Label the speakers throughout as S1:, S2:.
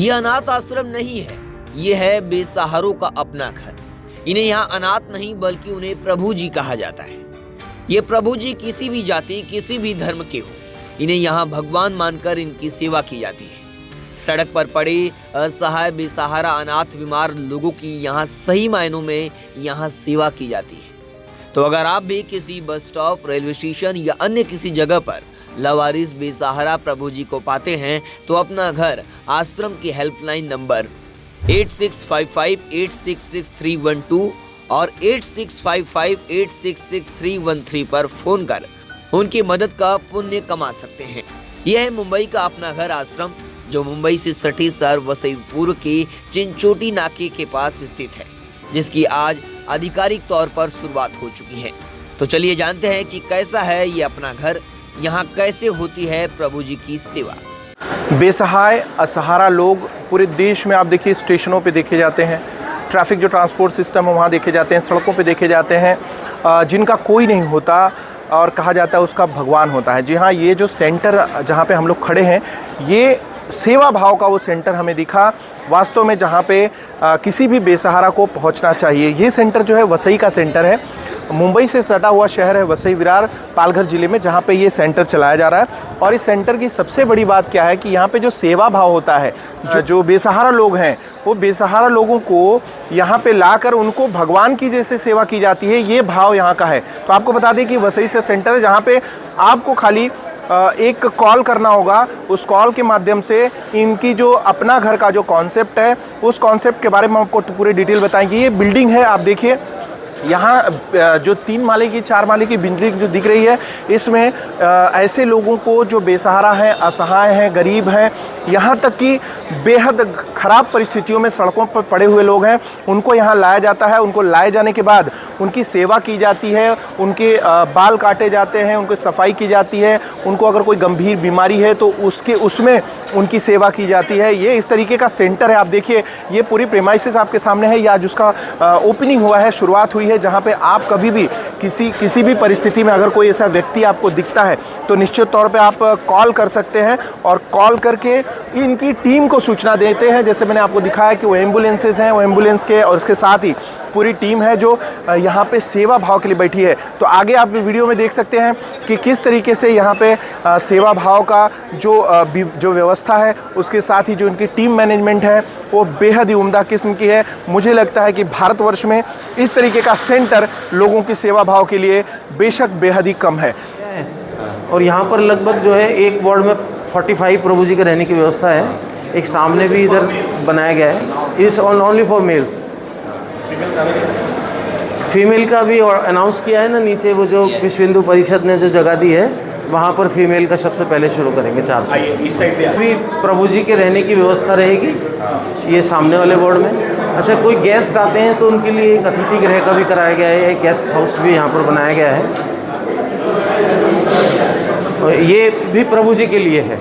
S1: ये अनाथ आश्रम नहीं है, ये है बेसहारों का अपना घर। इन्हें यहाँ अनाथ नहीं बल्कि उन्हें प्रभु जी कहा जाता है। ये प्रभु जी किसी भी जाति किसी भी धर्म के हो, इन्हें यहाँ भगवान मानकर इनकी सेवा की जाती है। सड़क पर पड़े असहाय बेसहारा अनाथ बीमार लोगों की यहाँ सही मायनों में यहाँ सेवा की जाती है। तो अगर आप भी किसी बस स्टॉप, रेलवे स्टेशन या अन्य किसी जगह पर लावारिस बेसहारा प्रभु जी को पाते हैं तो अपना घर आश्रम की हेल्पलाइन नंबर 8655866312 और 8655866313 पर फोन कर उनकी मदद का पुण्य कमा सकते हैं। यह है मुंबई का अपना घर आश्रम, जो मुंबई से सटी शहर वसईपुर के चिंचोटी नाके के पास स्थित है, जिसकी आज आधिकारिक तौर पर शुरुआत हो चुकी है। तो चलिए जानते हैं कि कैसा है ये अपना घर, यहाँ कैसे होती है प्रभु जी की सेवा।
S2: बेसहाय असहारा लोग पूरे देश में आप देखिए स्टेशनों पे देखे जाते हैं, ट्रैफिक जो ट्रांसपोर्ट सिस्टम है वहाँ देखे जाते हैं, सड़कों पे देखे जाते हैं, जिनका कोई नहीं होता और कहा जाता है उसका भगवान होता है। जी हाँ, ये जो सेंटर जहाँ पे हम लोग खड़े हैं ये सेवा भाव का वो सेंटर हमें दिखा वास्तव में, जहाँ पे किसी भी बेसहारा को पहुँचना चाहिए। ये सेंटर जो है वसई का सेंटर है, मुंबई से सटा हुआ शहर है वसई विरार पालघर ज़िले में, जहाँ पे ये सेंटर चलाया जा रहा है। और इस सेंटर की सबसे बड़ी बात क्या है कि यहाँ पे जो सेवा भाव होता है, जो बेसहारा लोग हैं वो बेसहारा लोगों को यहाँ पे लाकर उनको भगवान की जैसे सेवा की जाती है, ये भाव यहाँ का है। तो आपको बता दें कि वसई से सेंटर है जहाँ पे आपको खाली एक कॉल करना होगा, उस कॉल के माध्यम से इनकी जो अपना घर का जो कॉन्सेप्ट है उस कॉन्सेप्ट के बारे में आपको पूरी डिटेल बताएंगे। ये बिल्डिंग है, आप देखिए यहाँ जो 3 माले की 4 माले की बिल्डिंग जो दिख रही है, इसमें ऐसे लोगों को जो बेसहारा हैं, असहाय हैं, गरीब हैं, यहाँ तक कि बेहद ख़राब परिस्थितियों में सड़कों पर पड़े हुए लोग हैं, उनको यहाँ लाया जाता है। उनको लाए जाने के बाद उनकी सेवा की जाती है, उनके बाल काटे जाते हैं, उनकी सफाई की जाती है, उनको अगर कोई गंभीर बीमारी है तो उसमें उनकी सेवा की जाती है। ये इस तरीके का सेंटर है। आप देखिए ये पूरी प्रेमाइसेस आपके सामने है, या जिसका ओपनिंग हुआ है, शुरुआत हुई है, जहाँ पे आप कभी भी किसी भी परिस्थिति में अगर कोई ऐसा व्यक्ति आपको दिखता है तो निश्चित तौर पे आप कॉल कर सकते हैं और कॉल करके इनकी टीम को सूचना देते हैं। जैसे मैंने आपको दिखाया कि वो एम्बुलेंसेज हैं, वो एम्बुलेंस के और उसके साथ ही पूरी टीम है जो यहाँ पे सेवा भाव के लिए बैठी है। तो आगे आप वीडियो में देख सकते हैं कि किस तरीके से यहाँ पे सेवा भाव का जो व्यवस्था है, उसके साथ ही जो इनकी टीम मैनेजमेंट है वो बेहद ही उम्दा किस्म की है। मुझे लगता है कि भारतवर्ष में इस तरीके का सेंटर लोगों की सेवा भाव के लिए बेशक बेहद ही कम है।
S3: और यहाँ पर लगभग जो है एक वार्ड में 45 प्रभु जी के रहने की व्यवस्था है। एक सामने भी इधर बनाया गया है, is only for mails. Female का भी अनाउंस किया है ना, नीचे वो जो विश्व हिंदू परिषद ने जो जगह दी है वहाँ पर फीमेल का सबसे पहले शुरू करेंगे 400। अभी प्रभु जी के रहने की व्यवस्था रहेगी ये सामने वाले वार्ड में। अच्छा, कोई गेस्ट आते हैं तो उनके लिए एक अतिथि गृह का भी कराया गया है, एक गेस्ट हाउस भी यहाँ पर बनाया गया है। और ये भी प्रभु जी के लिए है,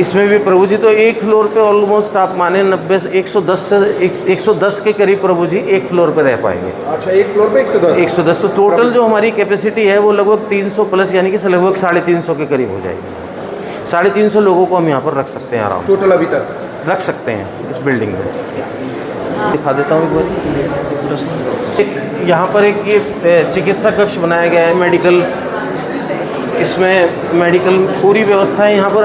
S3: इसमें भी प्रभु जी तो एक फ्लोर पे ऑलमोस्ट आप माने 110 के करीब प्रभु जी एक फ्लोर पे रह पाएंगे।
S2: अच्छा, एक फ्लोर पे 110।
S3: तो टोटल जो हमारी कैपेसिटी है वो लगभग 300 प्लस, यानी कि लगभग 350 के करीब हो जाएगी। 350 लोगों को हम यहाँ पर रख सकते हैं आराम।
S2: टोटल अभी तक
S3: रख सकते हैं इस बिल्डिंग में। दिखा देता हूँ एक बार। यहाँ पर एक ये चिकित्सा कक्ष बनाया गया है, मेडिकल, इसमें मेडिकल पूरी व्यवस्था है यहाँ पर।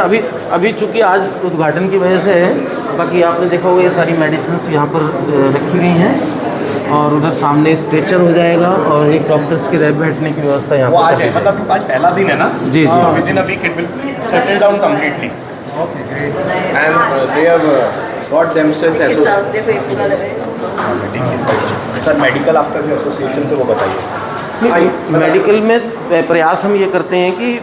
S3: अभी चूँकि आज उद्घाटन की वजह से है, बाकी आपने देखा होगा ये सारी मेडिसिन्स यहाँ पर रखी गई हैं। और उधर सामने स्ट्रेचर हो जाएगा और एक डॉक्टर्स की रैब बैठने की व्यवस्था यहाँ पर।
S4: मतलब आज पहला दिन है ना? जी जी। Within a week it will settle down completely. Okay, great. And they have got themselves sir, medical आपका जो एसोसिएशन से वो बताइए।
S3: मेडिकल में प्रयास हम ये करते हैं कि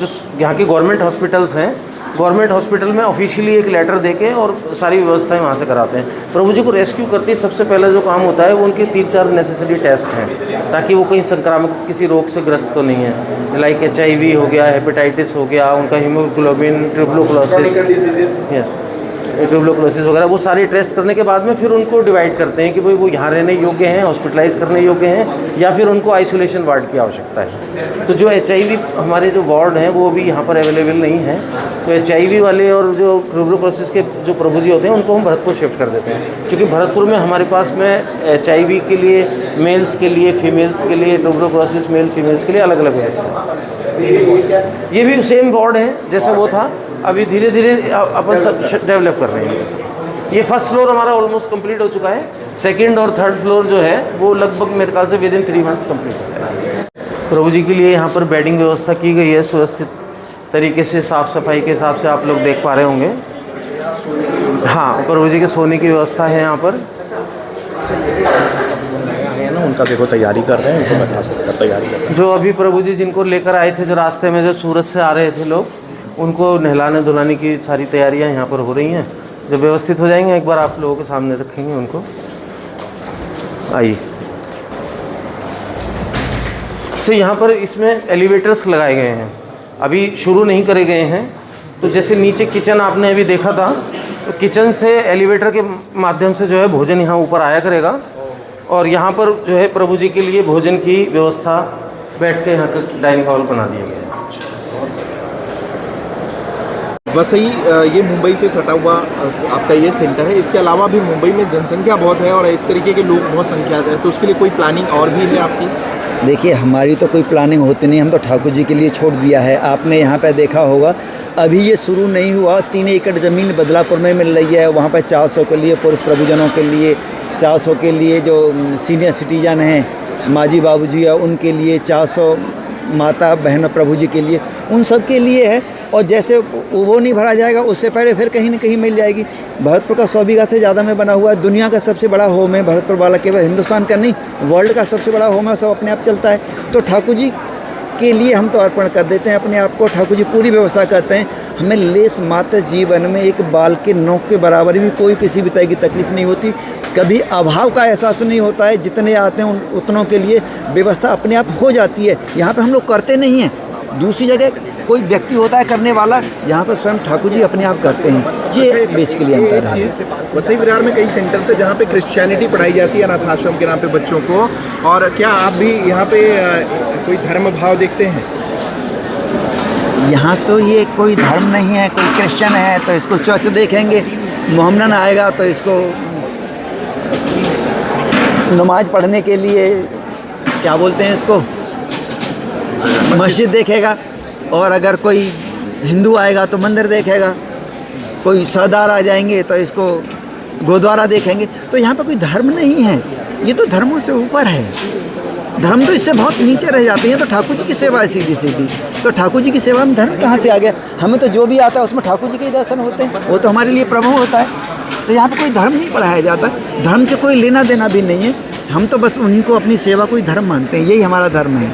S3: जो यहाँ की गवर्नमेंट हॉस्पिटल्स हैं, गवर्नमेंट हॉस्पिटल में ऑफिशियली एक लेटर देके और सारी व्यवस्थाएं वहाँ से कराते हैं। प्रभु जी को रेस्क्यू करते ही सबसे पहला जो काम होता है वो उनके 3-4 नेसेसरी टेस्ट हैं, ताकि वो कहीं संक्रामक किसी रोग से ग्रस्त तो नहीं है, लाइक HIV हो गया, हेपेटाइटिस हो गया, उनका हीमोग्लोबिन, ट्यूबरकुलोसिस वगैरह, वो सारी टेस्ट करने के बाद में फिर उनको डिवाइड करते हैं कि भाई वो यहाँ रहने योग्य हैं, हॉस्पिटलाइज करने योग्य हैं या फिर उनको आइसोलेशन वार्ड की आवश्यकता है। तो जो HIV हमारे जो वार्ड हैं वो भी यहाँ पर अवेलेबल नहीं है, तो HIV वाले और जो ट्यूबरकुलोसिस के जो प्रभु जी होते हैं उनको हम भरतपुर शिफ्ट कर देते हैं, क्योंकि भरतपुर में हमारे पास में HIV के लिए मेल्स के लिए, फीमेल्स के लिए, ट्यूबरकुलोसिस मेल फीमेल्स के लिए अलग अलग व्यवस्था है। ये भी सेम वार्ड है जैसा वो था, अभी धीरे धीरे अपन सब डेवलप कर रहे हैं। ये फर्स्ट फ्लोर हमारा ऑलमोस्ट कंप्लीट हो चुका है, सेकंड और थर्ड फ्लोर जो है वो लगभग मेरे ख्याल से विद इन 3 मंथ्स कंप्लीट हो जाएगा। प्रभु जी के लिए यहाँ पर बेडिंग व्यवस्था की गई है सुव्यवस्थित तरीके से, साफ़ सफाई के हिसाब से आप लोग देख पा रहे होंगे। हाँ, प्रभु जी के सोने की व्यवस्था है यहाँ पर।
S4: ना उनका देखो तैयारी कर रहे हैं, उनको बता सकते तैयारी कर रहे हैं।
S3: जो अभी प्रभु जी जिनको लेकर आए थे, जो रास्ते में जो सूरत से आ रहे थे लोग, उनको नहलाने धुलाने की सारी तैयारियाँ यहाँ पर हो रही हैं। जब व्यवस्थित हो जाएंगे एक बार आप लोगों के सामने रखेंगे उनको। आइए। तो यहाँ पर इसमें एलिवेटर्स लगाए गए हैं, अभी शुरू नहीं करे गए हैं। तो जैसे नीचे किचन आपने अभी देखा था, तो किचन से एलिवेटर के माध्यम से जो है भोजन यहाँ ऊपर आया करेगा, और यहाँ पर जो है प्रभु जी के लिए भोजन की व्यवस्था बैठ के यहाँ का डाइनिंग हॉल बना दिया गया है।
S2: वसई ये मुंबई से सटा हुआ आपका ये सेंटर है, इसके अलावा भी मुंबई में जनसंख्या बहुत है और इस तरीके के लोग बहुत संख्यात है, तो उसके लिए कोई प्लानिंग और भी है आपकी?
S5: देखिए, हमारी तो कोई प्लानिंग होती नहीं, हम तो ठाकुर जी के लिए छोड़ दिया है। आपने यहाँ पे देखा होगा, अभी ये शुरू नहीं हुआ, 3 एकड़ ज़मीन बदलापुर में मिल रही है, वहाँ पर 400 के लिए पुरुष प्रभुजनों के लिए, 400 के लिए जो सीनियर सिटीजन हैं, माजी बाबूजी है, उनके लिए 400 माता बहन प्रभु जी के लिए, उन सब के लिए है। और जैसे वो नहीं भरा जाएगा, उससे पहले फिर कहीं न कहीं मिल जाएगी। भरतपुर का 100 बीघा से ज़्यादा में बना हुआ है, दुनिया का सबसे बड़ा होम है भरतपुर वाला, केवल हिंदुस्तान का नहीं, वर्ल्ड का सबसे बड़ा होम है, सब अपने आप चलता है। तो ठाकुर जी के लिए हम तो अर्पण कर देते हैं अपने आप को, ठाकुर जी पूरी व्यवस्था करते हैं। हमें लेस मात्र जीवन में एक बाल के नोक के बराबर भी कोई किसी भी तरह की तकलीफ नहीं होती, कभी अभाव का एहसास नहीं होता है। जितने आते हैं उतनों के लिए व्यवस्था अपने आप हो जाती है। यहाँ पे हम लोग करते नहीं हैं, दूसरी जगह कोई व्यक्ति होता है करने वाला, यहाँ पर स्वयं ठाकुर जी अपने आप करते हैं। ये बेसिकली अंतर है।
S2: वसई विरार में कई सेंटर्स है जहाँ पे क्रिश्चियनिटी पढ़ाई जाती है अनाथ आश्रम के नाम पे बच्चों को, और क्या आप भी यहाँ पे कोई धर्म भाव देखते हैं?
S5: यहाँ तो ये कोई धर्म नहीं है, कोई क्रिश्चियन है तो इसको चर्च देखेंगे, मोहम्मदन आएगा तो इसको नमाज पढ़ने के लिए क्या बोलते हैं इसको, मस्जिद देखेगा, और अगर कोई हिंदू आएगा तो मंदिर देखेगा, कोई सरदार आ जाएंगे तो इसको गुरुद्वारा देखेंगे। तो यहाँ पर कोई धर्म नहीं है, ये तो धर्मों से ऊपर है। धर्म तो इससे बहुत नीचे रह जाते हैं। तो ठाकुर जी की सेवा है सीधी सीधी, तो ठाकुर जी की सेवा में धर्म कहाँ से आ गया? हमें तो जो भी आता है उसमें ठाकुर जी के दर्शन होते हैं, वो तो हमारे लिए प्रभु होता है। तो यहाँ पे कोई धर्म नहीं पढ़ाया जाता, धर्म से कोई लेना देना भी नहीं है। हम तो बस उन्हीं को अपनी सेवा कोई धर्म मानते हैं, यही हमारा धर्म है।